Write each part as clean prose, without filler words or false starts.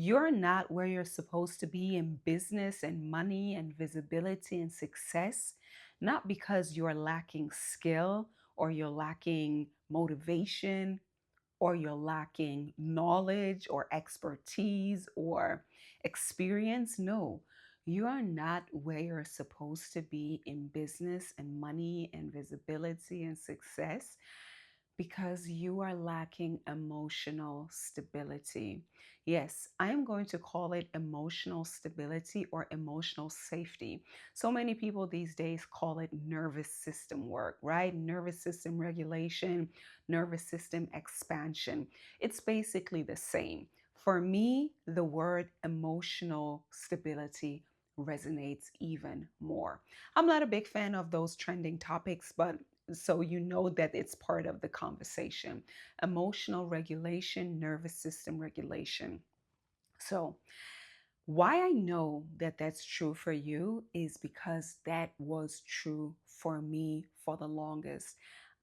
You're not where you're supposed to be in business and money and visibility and success, not because you're lacking skill or you're lacking motivation or you're lacking knowledge or expertise or experience. No, you are not where you're supposed to be in business and money and visibility and success because you are lacking emotional stability. Yes, I am going to call it emotional stability or emotional safety. So many people these days call it nervous system work, right? Nervous system regulation, nervous system expansion. It's basically the same. For me, the word emotional stability resonates even more. I'm not a big fan of those trending topics, but so you know that it's part of the conversation. Emotional regulation, nervous system regulation. So, why I know that that's true for you is because that was true for me for the longest.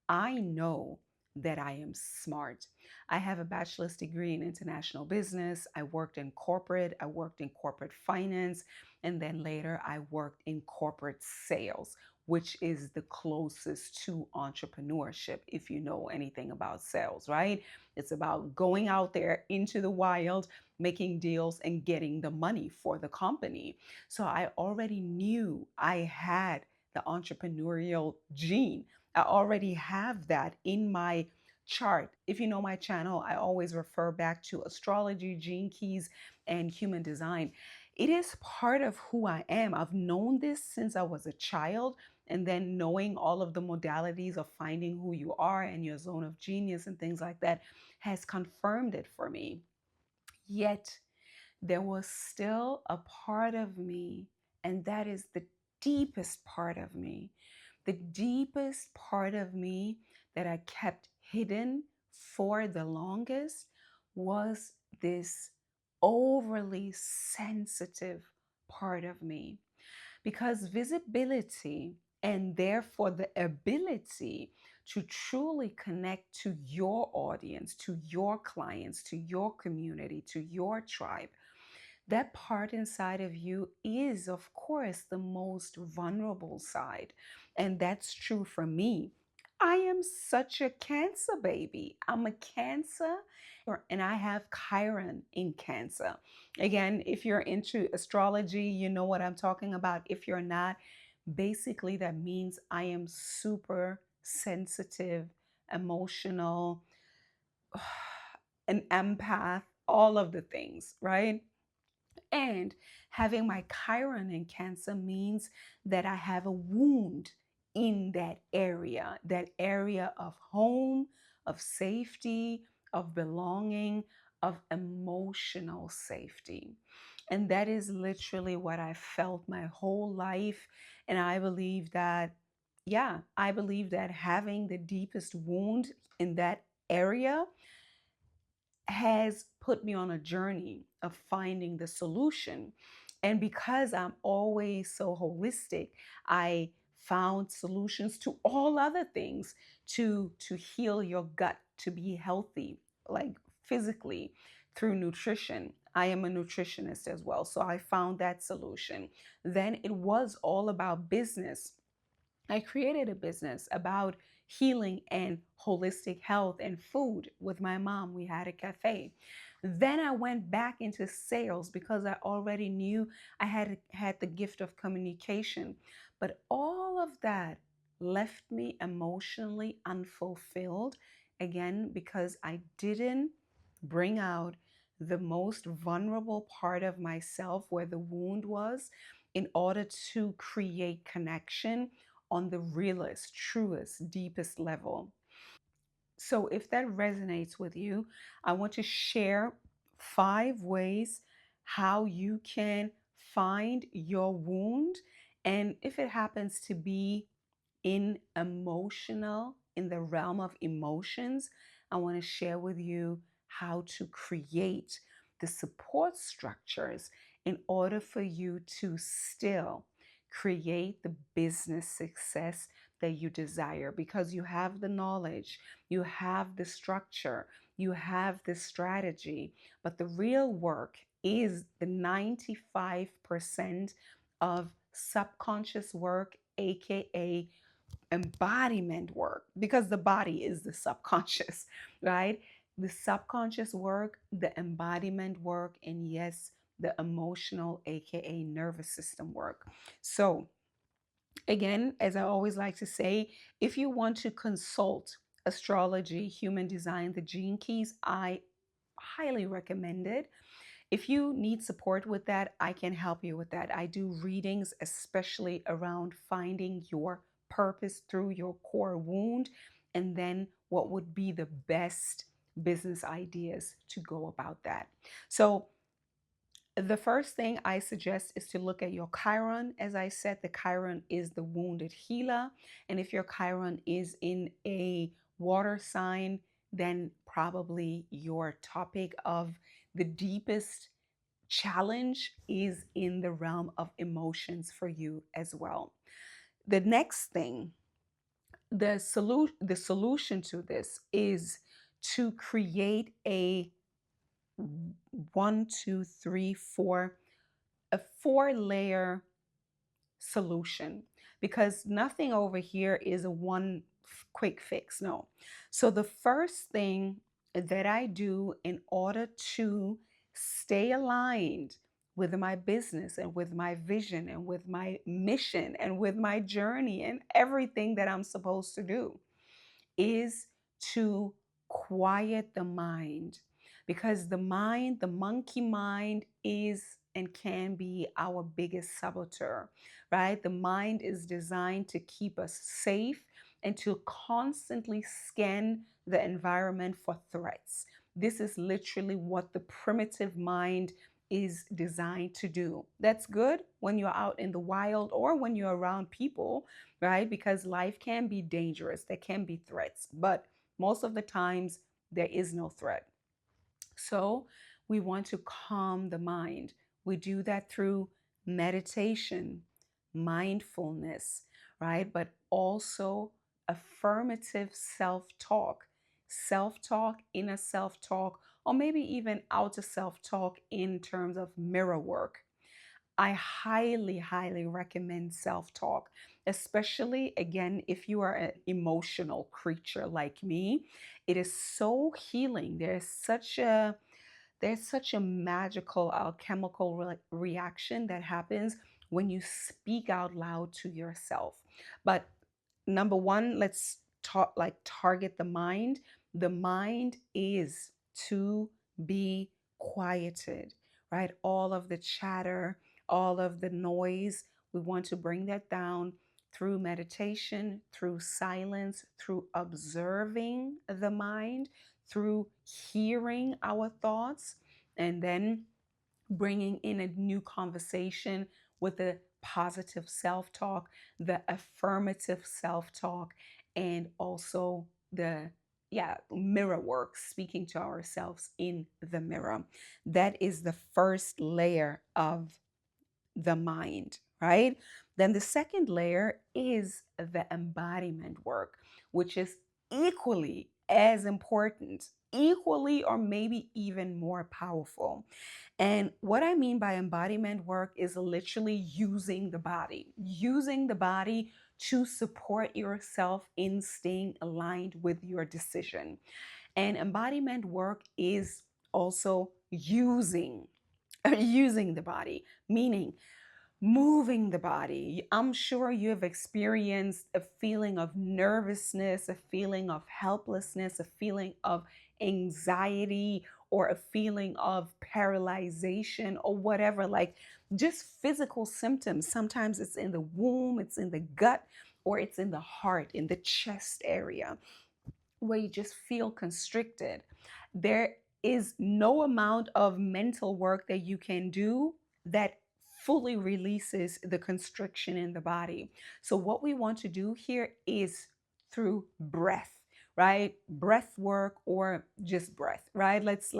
I know that I am smart. I have a bachelor's degree in international business. I worked in corporate, I worked in corporate finance, and then later I worked in corporate sales, which is the closest to entrepreneurship if you know anything about sales, right? It's about going out there into the wild, making deals and getting the money for the company. So I already knew I had the entrepreneurial gene. I already have that in my chart. If you know my channel, I always refer back to astrology, gene keys, and human design. It is part of who I am. I've known this since I was a child, and then knowing all of the modalities of finding who you are and your zone of genius and things like that has confirmed it for me. Yet, there was still a part of me, and that is the deepest part of me, the deepest part of me that I kept hidden for the longest was this overly sensitive part of me. Because visibility and therefore the ability to truly connect to your audience, to your clients, to your community, to your tribe, that part inside of you is, of course, the most vulnerable side. And that's true for me. I am such a Cancer baby. I'm a Cancer, and I have Chiron in Cancer. Again, if you're into astrology, you know what I'm talking about. If you're not, basically, that means I am super sensitive, emotional, an empath, all of the things, right? And having my Chiron in Cancer means that I have a wound in that area of home, of safety, of belonging, of emotional safety. And that is literally what I felt my whole life. And I believe that, yeah, I believe that having the deepest wound in that area has put me on a journey of finding the solution. And because I'm always so holistic, I found solutions to all other things to heal your gut, to be healthy, like physically through nutrition. I am a nutritionist as well, so I found that solution. Then it was all about business. I created a business about healing and holistic health and food with my mom. We had a cafe. Then I went back into sales because I already knew I had the gift of communication. But all of that left me emotionally unfulfilled again because I didn't bring out the most vulnerable part of myself where the wound was in order to create connection on the realest, truest, deepest level. So, if that resonates with you, I want to share 5 ways how you can find your wound. And if it happens to be in the realm of emotions, I want to share with you how to create the support structures in order for you to still create the business success that you desire because you have the knowledge, you have the structure, you have the strategy, but the real work is the 95% of subconscious work, aka embodiment work, because the body is the subconscious, right? The subconscious work, the embodiment work, and yes, the emotional, aka nervous system work. So, again, as I always like to say, if you want to consult astrology, human design, the gene keys, I highly recommend it. If you need support with that, I can help you with that. I do readings, especially around finding your purpose through your core wound, and then what would be the best business ideas to go about that. So, the first thing I suggest is to look at your Chiron. As I said, the Chiron is the wounded healer. And if your Chiron is in a water sign, then probably your topic of the deepest challenge is in the realm of emotions for you as well. The next thing, the solution to this is to create a one, two, three, four, a four-layer solution, because nothing over here is a one quick fix. No. So the first thing that I do in order to stay aligned with my business and with my vision and with my mission and with my journey and everything that I'm supposed to do is to quiet the mind, because the mind, the monkey mind, is and can be our biggest saboteur, right? The mind is designed to keep us safe and to constantly scan the environment for threats. This is literally what the primitive mind is designed to do. That's good when you're out in the wild or when you're around people, right? Because life can be dangerous, there can be threats, but most of the times there is no threat. So we want to calm the mind. We do that through meditation, mindfulness, right? But also affirmative self talk, inner self talk, or maybe even outer self talk in terms of mirror work. I highly, highly recommend self talk, especially again, if you are an emotional creature like me. It is so healing. There's such a magical alchemical reaction that happens when you speak out loud to yourself. But number one, let's talk like target the mind. The mind is to be quieted, right? All of the chatter, all of the noise, we want to bring that down through meditation, through silence, through observing the mind, through hearing our thoughts, and then bringing in a new conversation with the positive self talk, the affirmative self talk, and also the mirror work, speaking to ourselves in the mirror. That is the first layer of the mind, right? Then the second layer is the embodiment work, which is equally as important, equally or maybe even more powerful. And what I mean by embodiment work is literally using the body to support yourself in staying aligned with your decision. And embodiment work is also using using the body, meaning moving the body. I'm sure you have experienced a feeling of nervousness, a feeling of helplessness, a feeling of anxiety, or a feeling of paralyzation, or whatever, like just physical symptoms. Sometimes it's in the womb, it's in the gut, or it's in the heart, in the chest area, where you just feel constricted. There is no amount of mental work that you can do that fully releases the constriction in the body. So what we want to do here is through breath, right? Breath work or just breath, right? Let's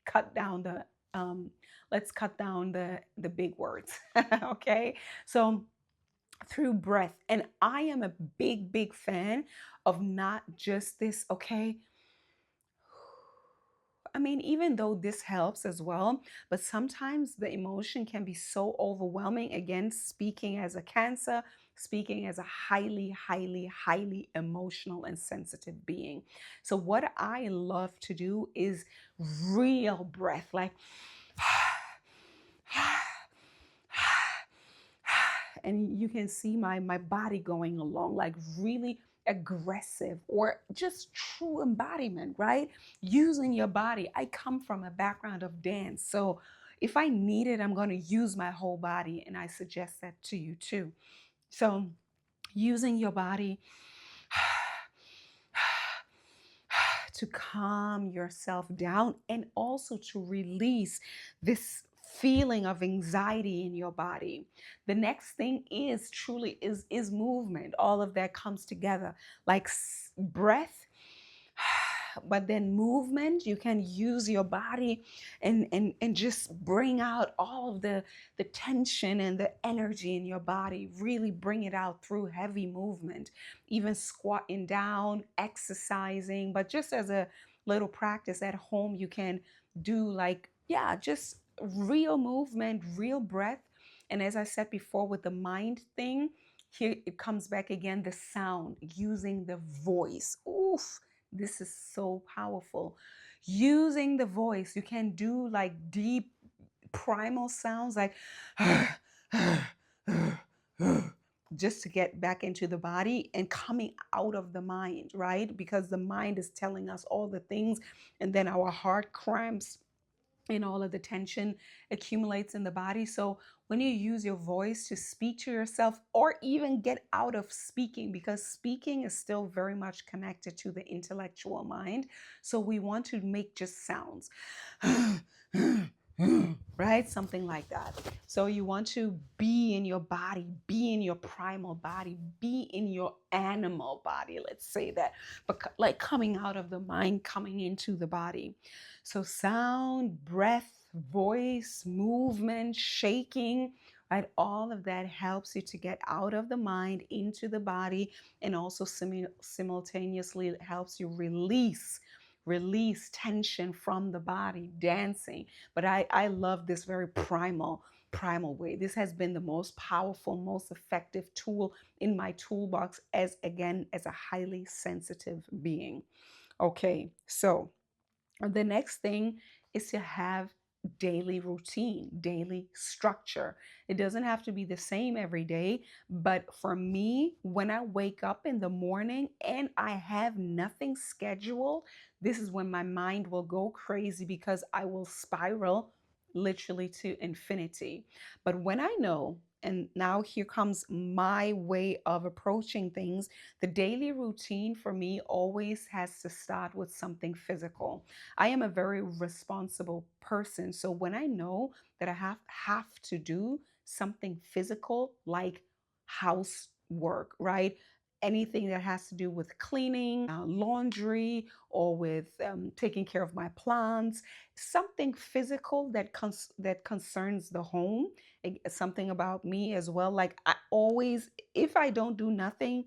cut down the um let's cut down the big words. Okay? So through breath. And I am a big, big fan of not just this, okay, I mean, even though this helps as well, but sometimes the emotion can be so overwhelming. Again, speaking as a Cancer, speaking as a highly, highly, highly emotional and sensitive being. So, what I love to do is real breath, like, and you can see my body going along like really aggressive or just true embodiment, right? Using your body. I come from a background of dance, so if I need it, I'm going to use my whole body, and I suggest that to you too. So using your body to calm yourself down and also to release this feeling of anxiety in your body. The next thing is truly is movement. All of that comes together like breath, but then movement. You can use your body and just bring out all of the tension and the energy in your body. Really bring it out through heavy movement, even squatting down, exercising. But just as a little practice at home, you can do like, yeah, just real movement, real breath. And as I said before with the mind thing, here it comes back again, the sound, using the voice. Oof, this is so powerful. Using the voice, you can do like deep primal sounds like just to get back into the body and coming out of the mind, right? Because the mind is telling us all the things, and then our heart cramps and all of the tension accumulates in the body. So when you use your voice to speak to yourself or even get out of speaking, because speaking is still very much connected to the intellectual mind. So we want to make just sounds. Right? Something like that. So you want to be in your body, be in your primal body, be in your animal body, let's say that, but like coming out of the mind, coming into the body. So sound, breath, voice, movement, shaking, right? All of that helps you to get out of the mind into the body, and also simultaneously it helps you release tension from the body, dancing. But I love this very primal way. This has been the most powerful, most effective tool in my toolbox as, again, as a highly sensitive being. Okay, so the next thing is to have daily routine, daily structure. It doesn't have to be the same every day, but for me, when I wake up in the morning and I have nothing scheduled, this is when my mind will go crazy because I will spiral literally to infinity. But when I know, and now here comes my way of approaching things, the daily routine for me always has to start with something physical. I am a very responsible person. So when I know that I have to do something physical like housework, right? Anything that has to do with cleaning, laundry, or with taking care of my plants, something physical that concerns the home, something about me as well. Like I always, if I don't do nothing,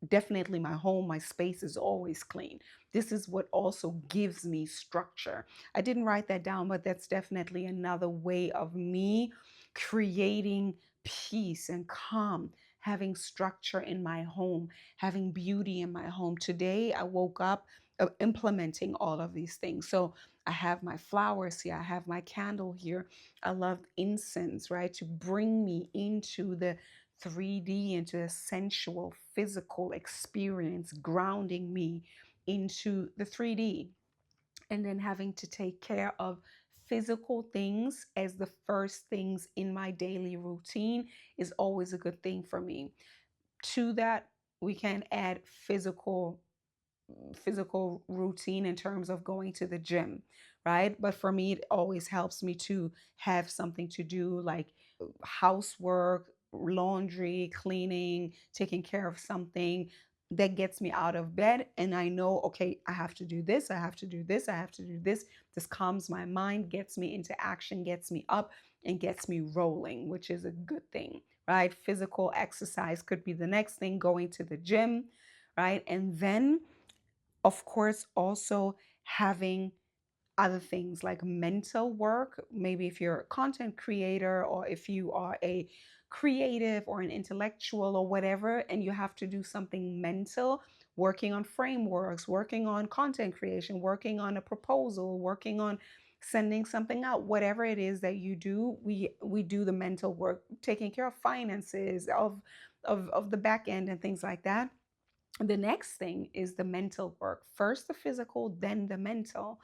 definitely my home, my space is always clean. This is what also gives me structure. I didn't write that down, but that's definitely another way of me creating peace and calm, having structure in my home, having beauty in my home. Today, I woke up implementing all of these things. So I have my flowers here, I have my candle here. I love incense, right? To bring me into the 3D, into a sensual, physical experience, grounding me into the 3D, and then having to take care of physical things as the first things in my daily routine is always a good thing for me. To that, we can add physical routine in terms of going to the gym, right? But for me, it always helps me to have something to do like housework, laundry, cleaning, taking care of something that gets me out of bed. And I know, okay, I have to do this, I have to do this, I have to do this. This calms my mind, gets me into action, gets me up, and gets me rolling, which is a good thing, right? Physical exercise could be the next thing, going to the gym, right? And then of course, also having other things like mental work. Maybe if you're a content creator, or if you are a creative or an intellectual or whatever, and you have to do something mental, working on frameworks, working on content creation, working on a proposal, working on sending something out, whatever it is that you do, we do the mental work, taking care of finances, of the back end and things like that. The next thing is the mental work. First the physical, then the mental,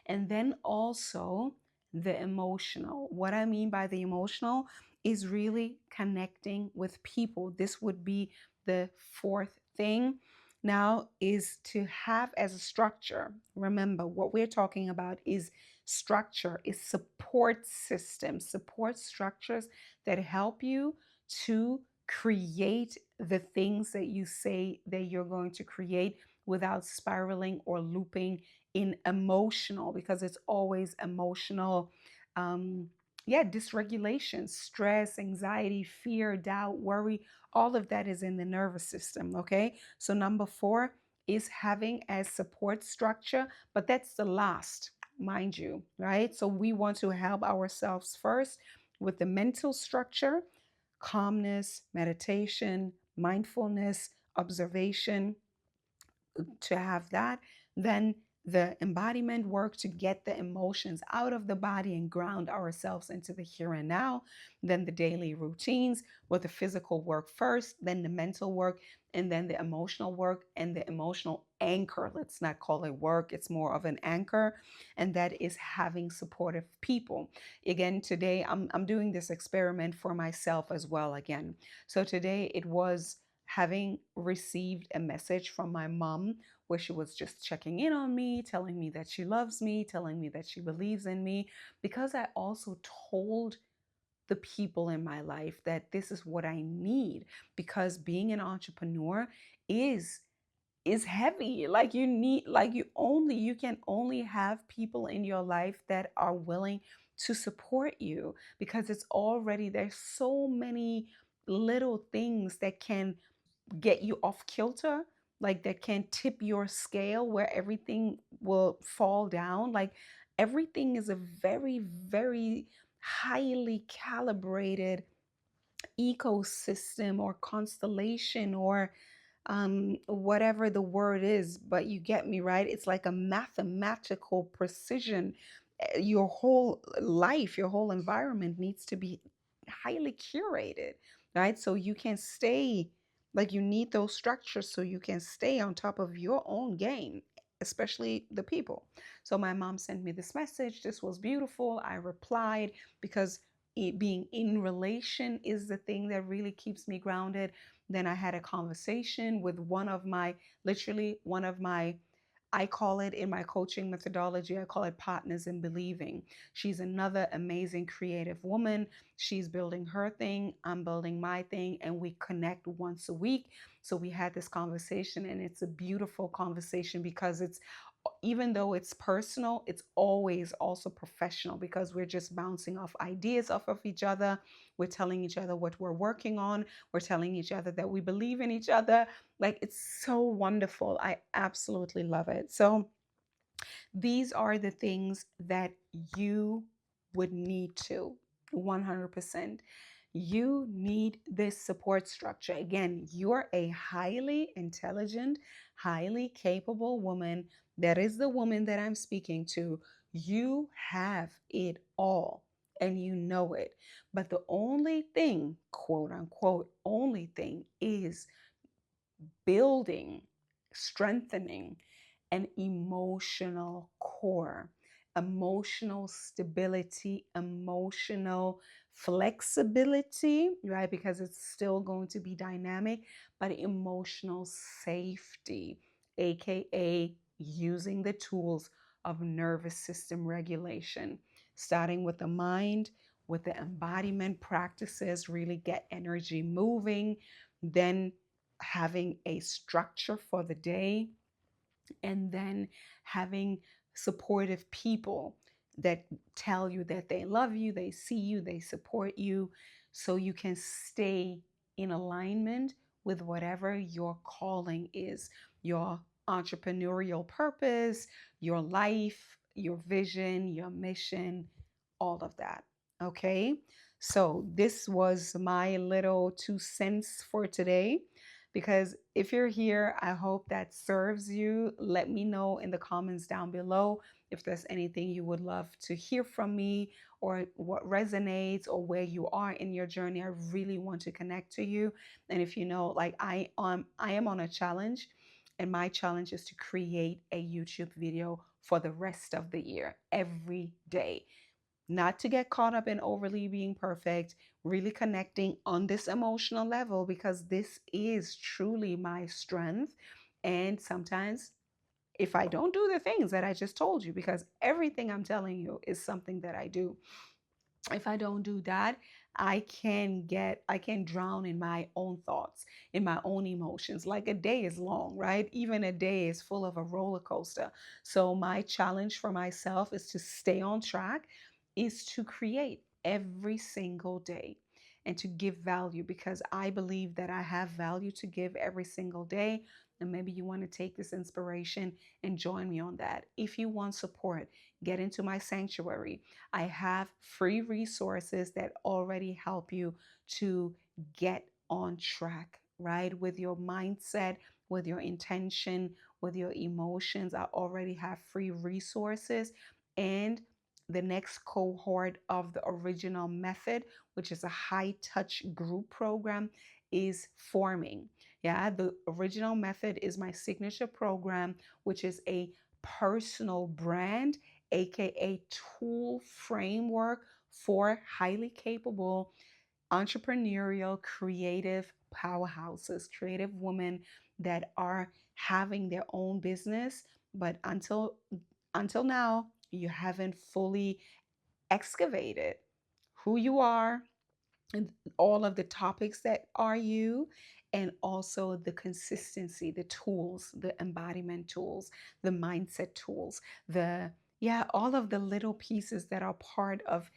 and then also the emotional. What I mean by the emotional is really connecting with people. This would be the fourth thing. Now, is to have as a structure. Remember, what we're talking about is structure, is support systems, support structures that help you to create the things that you say that you're going to create without spiraling or looping in emotional, because it's always emotional. um yeah, dysregulation, stress, anxiety, fear, doubt, worry, all of that is in the nervous system. Okay, so number four is having a support structure, but that's the last, mind you, right? So we want to help ourselves first with the mental structure, calmness, meditation, mindfulness, observation, to have that. Then the embodiment work to get the emotions out of the body and ground ourselves into the here and now. Then the daily routines with the physical work first, then the mental work, and then the emotional work and the emotional anchor. Let's not call it work, it's more of an anchor. And that is having supportive people. Again, today I'm doing this experiment for myself as well again. So today it was having received a message from my mom where she was just checking in on me, telling me that she loves me, telling me that she believes in me, because I also told the people in my life that this is what I need, because being an entrepreneur is heavy. Like you need, like you can only have people in your life that are willing to support you, because it's already, there's so many little things that can get you off kilter, like that can tip your scale where everything will fall down. Like everything is a very, very highly calibrated ecosystem or constellation, or whatever the word is, but you get me, right? It's like a mathematical precision. Your whole life, your whole environment needs to be highly curated, right? So you can stay, like you need those structures so you can stay on top of your own game, especially the people. So my mom sent me this message. This was beautiful. I replied because being in relation is the thing that really keeps me grounded. Then I had a conversation with one of my, literally one of my, I call it in my coaching methodology, I call it partners in believing. She's another amazing creative woman. She's building her thing, I'm building my thing, and we connect once a week. So we had this conversation, and it's a beautiful conversation because it's, even though it's personal, it's always also professional, because we're just bouncing off ideas off of each other. We're telling each other what we're working on. We're telling each other that we believe in each other. Like it's so wonderful. I absolutely love it. So these are the things that you would need to, 100%. You need this support structure. Again, you're a highly intelligent, highly capable woman. That is the woman that I'm speaking to. You have it all and you know it. But the only thing, quote unquote, only thing is building, strengthening an emotional core, emotional stability, emotional flexibility, right? Because it's still going to be dynamic, but emotional safety, aka using the tools of nervous system regulation, starting with the mind, with the embodiment practices, really get energy moving, then having a structure for the day, and then having supportive people that tell you that they love you, they see you, they support you, so you can stay in alignment with whatever your calling is, your entrepreneurial purpose, your life, your vision, your mission, all of that. Okay. So, this was my little 2 cents for today. Because if you're here, I hope that serves you. Let me know in the comments down below if there's anything you would love to hear from me, or what resonates, or where you are in your journey. I really want to connect to you. And if you know, like I am on a challenge, and my challenge is to create a YouTube video for the rest of the year every day. Not to get caught up in overly being perfect, really connecting on this emotional level, because this is truly my strength. And sometimes, if I don't do the things that I just told you, because everything I'm telling you is something that I do, if I don't do that, I can drown in my own thoughts, in my own emotions. Like, a day is long, right? Even a day is full of a roller coaster. So my challenge for myself is to stay on track, is to create every single day and to give value, because I believe that I have value to give every single day. And maybe you want to take this inspiration and join me on that. If you want support, get into my sanctuary. I have free resources that already help you to get on track, right? With your mindset, with your intention, with your emotions. I already have free resources. And the next cohort of the original method, which is a high touch group program, is forming. Yeah, the original method is my signature program, which is a personal brand, aka tool framework for highly capable, entrepreneurial, creative powerhouses, creative women that are having their own business, but until now, you haven't fully excavated who you are, and all of the topics that are you, and also the consistency, the tools, the embodiment tools, the mindset tools, the yeah, all of the little pieces that are part of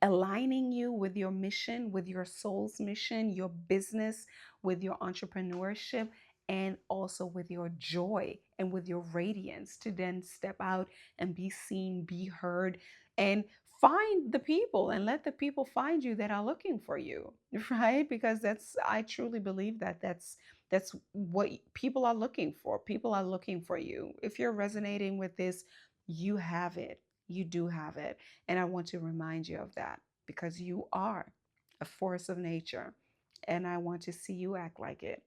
aligning you with your mission, with your soul's mission, your business, with your entrepreneurship, and also with your joy and with your radiance, to then step out and be seen, be heard, and find the people, and let the people find you that are looking for you, right? Because I truly believe that that's what people are looking for. People are looking for you. If you're resonating with this, you have it. You do have it. And I want to remind you of that, because you are a force of nature. And I want to see you act like it.